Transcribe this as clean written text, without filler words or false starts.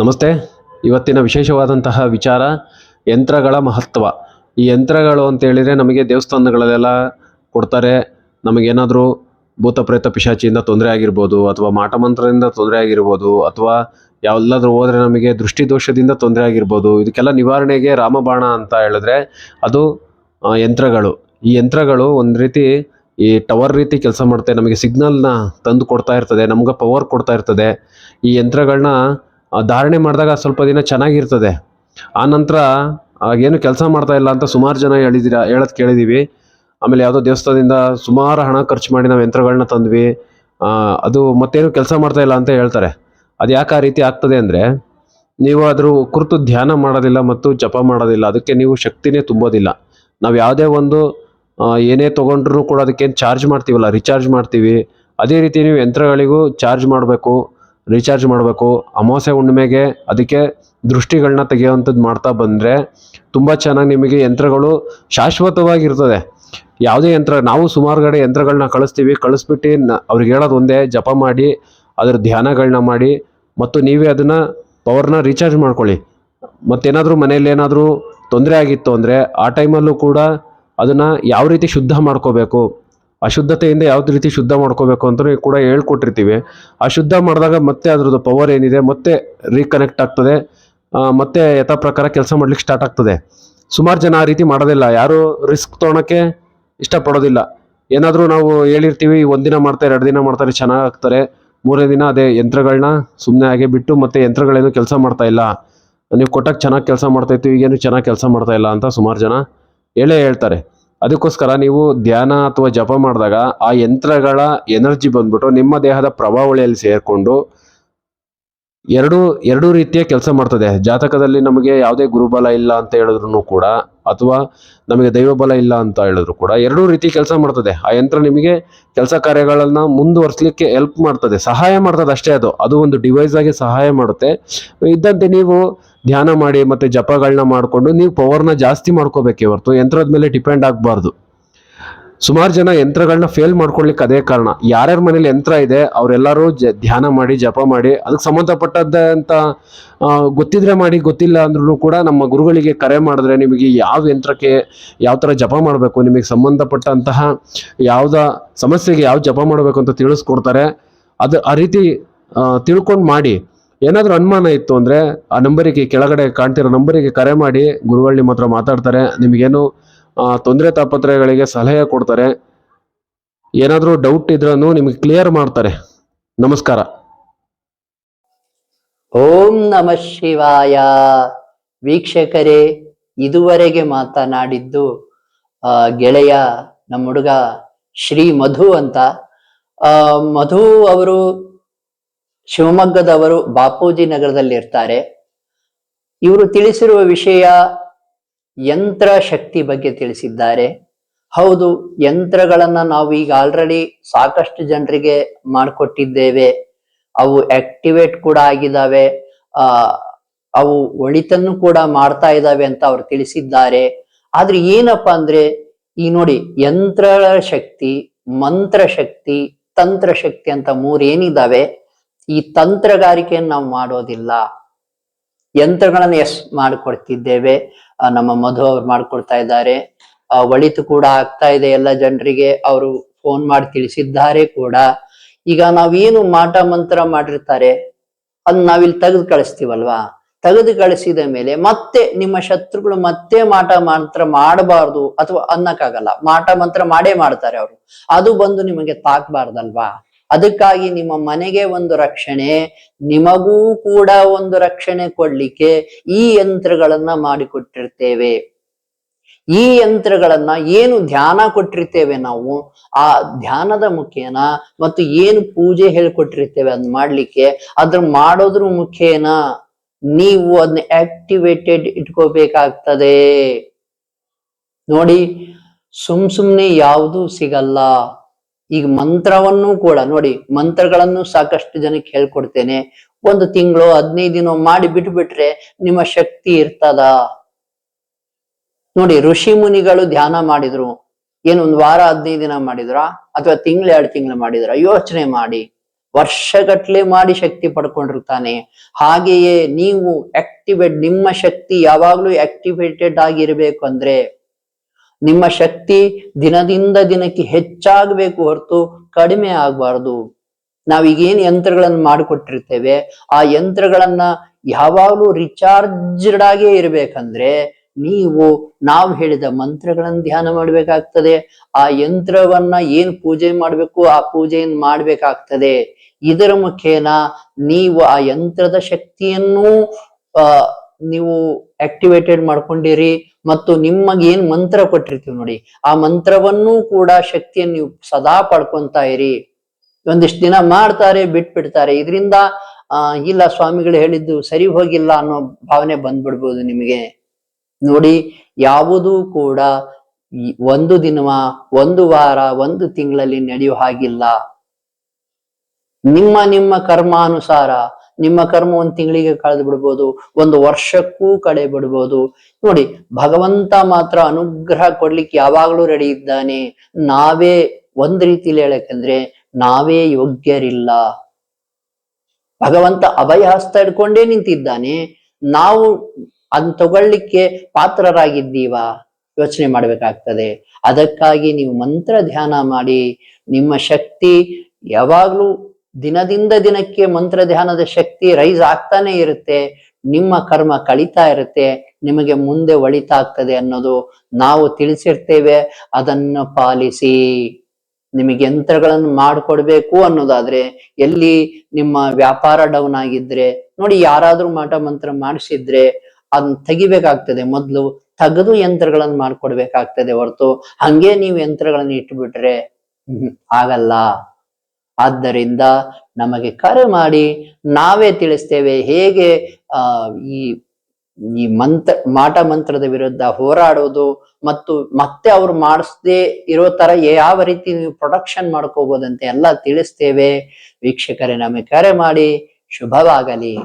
ನಮಸ್ತೆ. ಇವತ್ತಿನ ವಿಶೇಷವಾದಂತಹ ವಿಚಾರ ಯಂತ್ರಗಳ ಮಹತ್ವ. ಈ ಯಂತ್ರಗಳು ಅಂತೇಳಿದರೆ ನಮಗೆ ದೇವಸ್ಥಾನಗಳಲ್ಲೆಲ್ಲ ಕೊಡ್ತಾರೆ. ನಮಗೇನಾದರೂ ಭೂತ ಪ್ರೇತ ಪಿಶಾಚಿಯಿಂದ ತೊಂದರೆ ಆಗಿರ್ಬೋದು, ಅಥವಾ ಮಾಟಮಂತ್ರದಿಂದ ತೊಂದರೆ ಆಗಿರ್ಬೋದು, ಅಥವಾ ಎಲ್ಲಾದರೂ ಹೋದರೆ ನಮಗೆ ದೃಷ್ಟಿ ದೋಷದಿಂದ ತೊಂದರೆ ಆಗಿರ್ಬೋದು. ಇದಕ್ಕೆಲ್ಲ ನಿವಾರಣೆಗೆ ರಾಮಬಾಣ ಅಂತ ಹೇಳಿದ್ರೆ ಅದು ಯಂತ್ರಗಳು. ಈ ಯಂತ್ರಗಳು ಒಂದು ರೀತಿ ಈ ಟವರ್ ರೀತಿ ಕೆಲಸ ಮಾಡುತ್ತೆ. ನಮಗೆ ಸಿಗ್ನಲ್ನ ತಂದು ಕೊಡ್ತಾ ಇರ್ತದೆ, ನಮ್ಗೆ ಪವರ್ ಕೊಡ್ತಾ ಇರ್ತದೆ. ಈ ಯಂತ್ರಗಳನ್ನ ಧಾರಣೆ ಮಾಡಿದಾಗ ಸ್ವಲ್ಪ ದಿನ ಚೆನ್ನಾಗಿರ್ತದೆ. ಆ ನಂತರ ಏನು ಕೆಲಸ ಮಾಡ್ತಾ ಇಲ್ಲ ಅಂತ ಸುಮಾರು ಜನ ಹೇಳೋದು ಕೇಳಿದ್ದೀವಿ. ಆಮೇಲೆ ಯಾವುದೋ ದೇವಸ್ಥಾನದಿಂದ ಸುಮಾರು ಹಣ ಖರ್ಚು ಮಾಡಿ ನಾವು ಯಂತ್ರಗಳನ್ನ ತಂದ್ವಿ, ಅದು ಮತ್ತೇನು ಕೆಲಸ ಮಾಡ್ತಾ ಇಲ್ಲ ಅಂತ ಹೇಳ್ತಾರೆ. ಅದು ಯಾಕೆ ಆ ರೀತಿ ಆಗ್ತದೆ ಅಂದರೆ, ನೀವು ಅದ್ರ ಕುರಿತು ಧ್ಯಾನ ಮಾಡೋದಿಲ್ಲ ಮತ್ತು ಜಪ ಮಾಡೋದಿಲ್ಲ. ಅದಕ್ಕೆ ನೀವು ಶಕ್ತಿನೇ ತುಂಬೋದಿಲ್ಲ. ನಾವು ಯಾವುದೇ ಒಂದು ಏನೇ ತೊಗೊಂಡ್ರೂ ಕೂಡ ಅದಕ್ಕೇನು ಚಾರ್ಜ್ ಮಾಡ್ತೀವಲ್ಲ, ರಿಚಾರ್ಜ್ ಮಾಡ್ತೀವಿ. ಅದೇ ರೀತಿ ನೀವು ಯಂತ್ರಗಳಿಗೂ ಚಾರ್ಜ್ ಮಾಡಬೇಕು, ರೀಚಾರ್ಜ್ ಮಾಡಬೇಕು. ಅಮಾವಾಸ್ಯೆ ಹುಣ್ಣಿಮೆಗೆ ಅದಕ್ಕೆ ದೃಷ್ಟಿಗಳನ್ನ ತೆಗೆಯುವಂಥದ್ದು ಮಾಡ್ತಾ ಬಂದರೆ ತುಂಬ ಚೆನ್ನಾಗಿ ನಿಮಗೆ ಯಂತ್ರಗಳು ಶಾಶ್ವತವಾಗಿರ್ತದೆ. ಯಾವುದೇ ಯಂತ್ರ, ನಾವು ಸುಮಾರು ಕಡೆ ಯಂತ್ರಗಳನ್ನ ಕಳಿಸ್ಬಿಟ್ಟು ಅವ್ರಿಗೆ ಹೇಳೋದು ಒಂದೇ, ಜಪ ಮಾಡಿ ಅದ್ರ ಧ್ಯಾನಗಳನ್ನ ಮಾಡಿ ಮತ್ತು ನೀವೇ ಅದನ್ನು ಪವರ್ನ ರೀಚಾರ್ಜ್ ಮಾಡ್ಕೊಳ್ಳಿ. ಮತ್ತೇನಾದರೂ ಮನೇಲಿ ಏನಾದರೂ ತೊಂದರೆ ಆಗಿತ್ತು ಅಂದರೆ ಆ ಟೈಮಲ್ಲೂ ಕೂಡ ಅದನ್ನು ಯಾವ ರೀತಿ ಶುದ್ಧ ಮಾಡ್ಕೋಬೇಕು, ಅಶುದ್ಧತೆಯಿಂದ ಯಾವ್ದು ರೀತಿ ಶುದ್ಧ ಮಾಡ್ಕೋಬೇಕು ಅಂತ ಕೂಡ ಹೇಳ್ಕೊಟ್ಟಿರ್ತೀವಿ. ಆ ಶುದ್ಧ ಮಾಡಿದಾಗ ಮತ್ತೆ ಅದ್ರದ್ದು ಪವರ್ ಏನಿದೆ ಮತ್ತೆ ರೀಕನೆಕ್ಟ್ ಆಗ್ತದೆ, ಮತ್ತೆ ಯಥಾ ಪ್ರಕಾರ ಕೆಲಸ ಮಾಡ್ಲಿಕ್ಕೆ ಸ್ಟಾರ್ಟ್ ಆಗ್ತದೆ. ಸುಮಾರು ಜನ ಆ ರೀತಿ ಮಾಡೋದಿಲ್ಲ, ಯಾರು ರಿಸ್ಕ್ ತೊಗೊಳಕ್ಕೆ ಇಷ್ಟಪಡೋದಿಲ್ಲ. ಏನಾದರೂ ನಾವು ಹೇಳಿರ್ತೀವಿ, ಒಂದಿನ ಮಾಡ್ತಾರೆ, 2 ದಿನ ಮಾಡ್ತಾರೆ, ಚೆನ್ನಾಗಾಗ್ತಾರೆ, 3ನೇ ದಿನ ಅದೇ ಯಂತ್ರಗಳನ್ನ ಸುಮ್ಮನೆ ಹಾಗೆ ಬಿಟ್ಟು ಮತ್ತೆ ಯಂತ್ರಗಳೇನು ಕೆಲಸ ಮಾಡ್ತಾ ಇಲ್ಲ, ನೀವು ಕೊಟ್ಟಾಗ ಚೆನ್ನಾಗಿ ಕೆಲಸ ಮಾಡ್ತಾಯಿತ್ತು, ಈಗೇನು ಚೆನ್ನಾಗಿ ಕೆಲಸ ಮಾಡ್ತಾ ಇಲ್ಲ ಅಂತ ಸುಮಾರು ಜನ ಹೇಳ್ತಾರೆ. ಅದಕ್ಕೋಸ್ಕರ ನೀವು ಧ್ಯಾನ ಅಥವಾ ಜಪ ಮಾಡಿದಾಗ ಆ ಯಂತ್ರಗಳ ಎನರ್ಜಿ ಬಂದ್ಬಿಟ್ಟು ನಿಮ್ಮ ದೇಹದ ಪ್ರಭಾವಳಿಯಲ್ಲಿ ಸೇರಿಕೊಂಡು ಎರಡೂ ರೀತಿಯ ಕೆಲಸ ಮಾಡ್ತದೆ. ಜಾತಕದಲ್ಲಿ ನಮಗೆ ಯಾವುದೇ ಗುರುಬಲ ಇಲ್ಲ ಅಂತ ಹೇಳಿದ್ರು ಕೂಡ, ಅಥವಾ ನಮಗೆ ದೈವಬಲ ಇಲ್ಲ ಅಂತ ಹೇಳಿದ್ರು ಕೂಡ, ಎರಡೂ ರೀತಿ ಕೆಲಸ ಮಾಡ್ತದೆ. ಆ ಯಂತ್ರ ನಿಮಗೆ ಕೆಲಸ ಕಾರ್ಯಗಳನ್ನ ಮುಂದುವರಿಸಲಿಕ್ಕೆ ಹೆಲ್ಪ್ ಮಾಡ್ತದೆ, ಸಹಾಯ ಮಾಡ್ತದೆ ಅಷ್ಟೇ. ಅದು ಒಂದು ಡಿವೈಸ್ ಆಗಿ ಸಹಾಯ ಮಾಡುತ್ತೆ. ಇದ್ದಂತೆ ನೀವು ಧ್ಯಾನ ಮಾಡಿ ಮತ್ತೆ ಜಪಗಳನ್ನ ಮಾಡಿಕೊಂಡು ನೀವು ಪವರ್ನ ಜಾಸ್ತಿ ಮಾಡ್ಕೋಬೇಕೇ ಹೊರತು ಯಂತ್ರದ ಮೇಲೆ ಡಿಪೆಂಡ್ ಆಗಬಾರ್ದು. ಸುಮಾರು ಜನ ಯಂತ್ರಗಳನ್ನ ಫೇಲ್ ಮಾಡ್ಕೊಳ್ಲಿಕ್ಕೆ ಅದೇ ಕಾರಣ. ಯಾರ್ಯಾರ ಮನೇಲಿ ಯಂತ್ರ ಇದೆ ಅವರೆಲ್ಲರೂ ಧ್ಯಾನ ಮಾಡಿ ಜಪ ಮಾಡಿ ಅದಕ್ಕೆ ಸಂಬಂಧಪಟ್ಟಂತ ಗೊತ್ತಿದ್ರೆ ಮಾಡಿ, ಗೊತ್ತಿಲ್ಲ ಅಂದ್ರೂ ಕೂಡ ನಮ್ಮ ಗುರುಗಳಿಗೆ ಕರೆ ಮಾಡಿದ್ರೆ ನಿಮಗೆ ಯಾವ ಯಂತ್ರಕ್ಕೆ ಯಾವ ಥರ ಜಪ ಮಾಡಬೇಕು, ನಿಮಗೆ ಸಂಬಂಧಪಟ್ಟಂತಹ ಯಾವುದ ಸಮಸ್ಯೆಗೆ ಯಾವ ಜಪ ಮಾಡಬೇಕು ಅಂತ ತಿಳಿಸ್ಕೊಡ್ತಾರೆ. ಅದು ಆ ರೀತಿ ತಿಳ್ಕೊಂಡು ಮಾಡಿ. ಏನಾದರೂ ಅನುಮಾನ ಇತ್ತು ಅಂದರೆ ಆ ನಂಬರಿಗೆ, ಕೆಳಗಡೆ ಕಾಣ್ತಿರೋ ನಂಬರಿಗೆ ಕರೆ ಮಾಡಿ, ಗುರುಗಳು ನಿಮ್ಮ ಹತ್ರ ಮಾತಾಡ್ತಾರೆ. ನಿಮಗೇನು ತೊಂದರೆ ತಾಪತ್ರಯಗಳಿಗೆ ಸಲಹೆ ಕೊಡ್ತಾರೆ. ಏನಾದರೂ ಡೌಟ್ ಇದ್ರೂ ನಿಮಗೆ ಕ್ಲಿಯರ್ ಮಾಡ್ತಾರೆ. ನಮಸ್ಕಾರ. ಓಂ ನಮಃ ಶಿವಾಯ. ವೀಕ್ಷಕರೇ, ಇದುವರೆಗೆ ಮಾತನಾಡಿದ್ದು ಗೆಳೆಯ ನಮ್ಮ ಹುಡುಗ ಶ್ರೀ ಮಧು ಅಂತ. ಮಧು ಅವರು ಶಿವಮೊಗ್ಗದವರು, ಬಾಪೂಜಿ ನಗರದಲ್ಲಿ ಇರ್ತಾರೆ. ಇವರು ತಿಳಿಸಿರುವ ವಿಷಯ ಯಂತ್ರ ಶಕ್ತಿ ಬಗ್ಗೆ ತಿಳಿಸಿದ್ದಾರೆ. ಹೌದು, ಯಂತ್ರಗಳನ್ನ ನಾವು ಈಗ ಆಲ್ರೆಡಿ ಸಾಕಷ್ಟು ಜನರಿಗೆ ಮಾಡಿಕೊಟ್ಟಿದ್ದೇವೆ. ಅವು ಆಕ್ಟಿವೇಟ್ ಕೂಡ ಆಗಿದ್ದಾವೆ, ಅವು ಒಳಿತನ್ನು ಕೂಡ ಮಾಡ್ತಾ ಇದ್ದಾವೆ ಅಂತ ಅವ್ರು ತಿಳಿಸಿದ್ದಾರೆ. ಆದ್ರೆ ಏನಪ್ಪಾ ಅಂದ್ರೆ, ಈ ನೋಡಿ, ಯಂತ್ರ ಶಕ್ತಿ, ಮಂತ್ರ ಶಕ್ತಿ, ತಂತ್ರ ಶಕ್ತಿ ಅಂತ 3 ಏನಿದಾವೆ. ಈ ತಂತ್ರಗಾರಿಕೆಯನ್ನು ನಾವು ಮಾಡೋದಿಲ್ಲ. ಯಂತ್ರಗಳನ್ನ ಮಾಡಿಕೊಡ್ತಿದ್ದೇವೆ. ನಮ್ಮ ಮಧು ಅವ್ರು ಮಾಡ್ಕೊಡ್ತಾ ಇದ್ದಾರೆ. ಒಳಿತು ಕೂಡ ಆಗ್ತಾ ಇದೆ ಎಲ್ಲ ಜನರಿಗೆ. ಅವರು ಫೋನ್ ಮಾಡಿ ತಿಳಿಸಿದ್ದಾರೆ ಕೂಡ. ಈಗ ನಾವೇನು ಮಾಟ ಮಂತ್ರ ಮಾಡಿರ್ತಾರೆ ಅದನ್ನ ನಾವಿಲ್ಲಿ ತೆಗೆದು ಕಳಿಸ್ತೀವಲ್ವಾ, ತೆಗೆದು ಕಳಿಸಿದ ಮೇಲೆ ಮತ್ತೆ ನಿಮ್ಮ ಶತ್ರುಗಳು ಮತ್ತೆ ಮಾಟ ಮಂತ್ರ ಮಾಡಬಾರ್ದು ಅಥವಾ ಅನ್ನಕ್ಕಾಗಲ್ಲ. ಮಾಟ ಮಂತ್ರ ಮಾಡೇ ಮಾಡ್ತಾರೆ ಅವರು, ಅದು ಬಂದು ನಿಮಗೆ ತಾಕ್ಬಾರ್ದಲ್ವಾ. ಅದಕ್ಕಾಗಿ ನಿಮ್ಮ ಮನೆಗೆ ಒಂದು ರಕ್ಷಣೆ, ನಿಮಗೂ ಕೂಡ ಒಂದು ರಕ್ಷಣೆ ಕೊಡ್ಲಿಕ್ಕೆ ಈ ಯಂತ್ರಗಳನ್ನ ಮಾಡಿಕೊಟ್ಟಿರ್ತೇವೆ. ಈ ಯಂತ್ರಗಳನ್ನ ಏನು ಧ್ಯಾನ ಕೊಟ್ಟಿರ್ತೇವೆ ನಾವು, ಆ ಧ್ಯಾನದ ಮುಖೇನ ಮತ್ತು ಏನು ಪೂಜೆ ಹೇಳ್ಕೊಟ್ಟಿರ್ತೇವೆ ಅದನ್ನ ಮಾಡ್ಲಿಕ್ಕೆ, ಅದ್ರ ಮಾಡೋದ್ರ ಮುಖೇನ ನೀವು ಅದನ್ನ ಆಕ್ಟಿವೇಟೆಡ್ ಇಟ್ಕೋಬೇಕಾಗ್ತದೆ. ನೋಡಿ, ಸುಮ್ನೆ ಯಾವುದೂ ಸಿಗಲ್ಲ. ಈಗ ಮಂತ್ರವನ್ನು ಕೂಡ ನೋಡಿ, ಮಂತ್ರಗಳನ್ನು ಸಾಕಷ್ಟು ಜನಕ್ಕೆ ಹೇಳ್ಕೊಡ್ತೇನೆ. 1 ತಿಂಗಳು 15 ದಿನ ಮಾಡಿ ಬಿಟ್ಬಿಟ್ರೆ ನಿಮ್ಮ ಶಕ್ತಿ ಇರ್ತದ? ನೋಡಿ, ಋಷಿ ಮುನಿಗಳು ಧ್ಯಾನ ಮಾಡಿದ್ರು, ಏನು 1 ವಾರ 15 ದಿನ ಮಾಡಿದ್ರ ಅಥವಾ ತಿಂಗಳು 2 ತಿಂಗಳು ಮಾಡಿದ್ರ? ಯೋಚನೆ ಮಾಡಿ. ವರ್ಷಗಟ್ಲೆ ಮಾಡಿ ಶಕ್ತಿ ಪಡ್ಕೊಂಡಿರ್ತಾನೆ. ಹಾಗೆಯೇ ನೀವು ನಿಮ್ಮ ಶಕ್ತಿ ಯಾವಾಗ್ಲೂ ಆಕ್ಟಿವೇಟೆಡ್ ಆಗಿರ್ಬೇಕು ಅಂದ್ರೆ ನಿಮ್ಮ ಶಕ್ತಿ ದಿನದಿಂದ ದಿನಕ್ಕೆ ಹೆಚ್ಚಾಗಬೇಕು ಹೊರತು ಕಡಿಮೆ ಆಗ್ಬಾರ್ದು. ನಾವೀಗೇನ್ ಯಂತ್ರಗಳನ್ನ ಮಾಡಿಕೊಟ್ಟಿರ್ತೇವೆ ಆ ಯಂತ್ರಗಳನ್ನ ಯಾವಾಗ್ಲೂ ರಿಚಾರ್ಜ್ಡ್ ಆಗೇ ಇರ್ಬೇಕಂದ್ರೆ ನಾವು ಹೇಳಿದ ಮಂತ್ರಗಳನ್ನ ಧ್ಯಾನ ಮಾಡ್ಬೇಕಾಗ್ತದೆ. ಆ ಯಂತ್ರವನ್ನ ಏನ್ ಪೂಜೆ ಮಾಡ್ಬೇಕು ಆ ಪೂಜೆಯನ್ನು ಮಾಡ್ಬೇಕಾಗ್ತದೆ. ಇದರ ಮುಖೇನ ನೀವು ಆ ಯಂತ್ರದ ಶಕ್ತಿಯನ್ನು ನೀವು ಆಕ್ಟಿವೇಟೆಡ್ ಮಾಡ್ಕೊಂಡಿರಿ ಮತ್ತು ನಿಮಗೆ ಏನ್ ಮಂತ್ರ ಕೊಟ್ಟಿರ್ತೀವಿ ನೋಡಿ ಆ ಮಂತ್ರವನ್ನೂ ಕೂಡ ಶಕ್ತಿಯನ್ನು ನೀವು ಸದಾ ಪಡ್ಕೊಂತಾ ಇರಿ. ಒಂದಿಷ್ಟು ದಿನ ಮಾಡ್ತಾರೆ ಬಿಟ್ಬಿಡ್ತಾರೆ, ಇದರಿಂದ ಇಲ್ಲ ಸ್ವಾಮಿಗಳು ಹೇಳಿದ್ದು ಸರಿ ಹೋಗಿಲ್ಲ ಅನ್ನೋ ಭಾವನೆ ಬಂದ್ಬಿಡ್ಬೋದು ನಿಮಗೆ. ನೋಡಿ, ಯಾವುದೂ ಕೂಡ ಒಂದು ದಿನವ, ಒಂದು ವಾರ, ಒಂದು ತಿಂಗಳಲ್ಲಿ ನಡೆಯೋ ಹಾಗಿಲ್ಲ. ನಿಮ್ಮ ಕರ್ಮಾನುಸಾರ ನಿಮ್ಮ ಕರ್ಮ ಒಂದು ತಿಂಗಳಿಗೆ ಕಳೆದು ಬಿಡ್ಬೋದು, ಒಂದು ವರ್ಷಕ್ಕೂ ಕಳೆ ಬಿಡ್ಬೋದು. ನೋಡಿ, ಭಗವಂತ ಮಾತ್ರ ಅನುಗ್ರಹ ಕೊಡ್ಲಿಕ್ಕೆ ಯಾವಾಗ್ಲೂ ರೆಡಿ ಇದ್ದಾನೆ. ನಾವೇ ಒಂದ್ ರೀತಿಲಿ ಹೇಳಕಂದ್ರೆ ನಾವೇ ಯೋಗ್ಯರಿಲ್ಲ. ಭಗವಂತ ಅಭಯ ಹಸ್ತ ಹಿಡ್ಕೊಂಡೇ ನಿಂತಿದ್ದಾನೆ, ನಾವು ಅದನ್ನ ತಗೊಳ್ಳಿಕ್ಕೆ ಪಾತ್ರರಾಗಿದ್ದೀವಾ? ಯೋಚನೆ ಮಾಡ್ಬೇಕಾಗ್ತದೆ. ಅದಕ್ಕಾಗಿ ನೀವು ಮಂತ್ರ ಧ್ಯಾನ ಮಾಡಿ. ನಿಮ್ಮ ಶಕ್ತಿ ಯಾವಾಗ್ಲೂ ದಿನದಿಂದ ದಿನಕ್ಕೆ ಮಂತ್ರ ಧ್ಯಾನದ ಶಕ್ತಿ ರೈಸ್ ಆಗ್ತಾನೆ ಇರುತ್ತೆ. ನಿಮ್ಮ ಕರ್ಮ ಕಳೀತಾ ಇರುತ್ತೆ, ನಿಮಗೆ ಮುಂದೆ ಒಳಿತಾಗ್ತದೆ ಅನ್ನೋದು ನಾವು ತಿಳಿಸಿರ್ತೇವೆ. ಅದನ್ನು ಪಾಲಿಸಿ. ನಿಮಗೆ ಯಂತ್ರಗಳನ್ನು ಮಾಡಿಕೊಡ್ಬೇಕು ಅನ್ನೋದಾದ್ರೆ, ಎಲ್ಲಿ ನಿಮ್ಮ ವ್ಯಾಪಾರ ಡೌನ್ ಆಗಿದ್ರೆ ನೋಡಿ, ಯಾರಾದ್ರೂ ಮಾಟ ಮಂತ್ರ ಮಾಡಿಸಿದ್ರೆ ಅದನ್ನ ತೆಗಿಬೇಕಾಗ್ತದೆ. ಮೊದ್ಲು ತೆಗೆದು ಯಂತ್ರಗಳನ್ನು ಮಾಡ್ಕೊಡ್ಬೇಕಾಗ್ತದೆ ಹೊರತು ಹಂಗೆ ನೀವು ಯಂತ್ರಗಳನ್ನು ಇಟ್ಬಿಟ್ರೆ ಆಗಲ್ಲ. ಆದ್ದರಿಂದ ನಮಗೆ ಕರೆ ಮಾಡಿ, ನಾವೇ ತಿಳಿಸ್ತೇವೆ ಹೇಗೆ ಈ ಮಾಟ ಮಂತ್ರದ ವಿರುದ್ಧ ಹೋರಾಡೋದು ಮತ್ತು ಮತ್ತೆ ಅವ್ರು ಮಾಡಿಸದೇ ಇರೋ ತರ ಯಾವ ರೀತಿ ನೀವು ಪ್ರೊಡಕ್ಷನ್ ಮಾಡ್ಕೋಬಹುದಂತೆ ಎಲ್ಲ ತಿಳಿಸ್ತೇವೆ. ವೀಕ್ಷಕರೇ, ನಮಗೆ ಕರೆ ಮಾಡಿ. ಶುಭವಾಗಲಿ.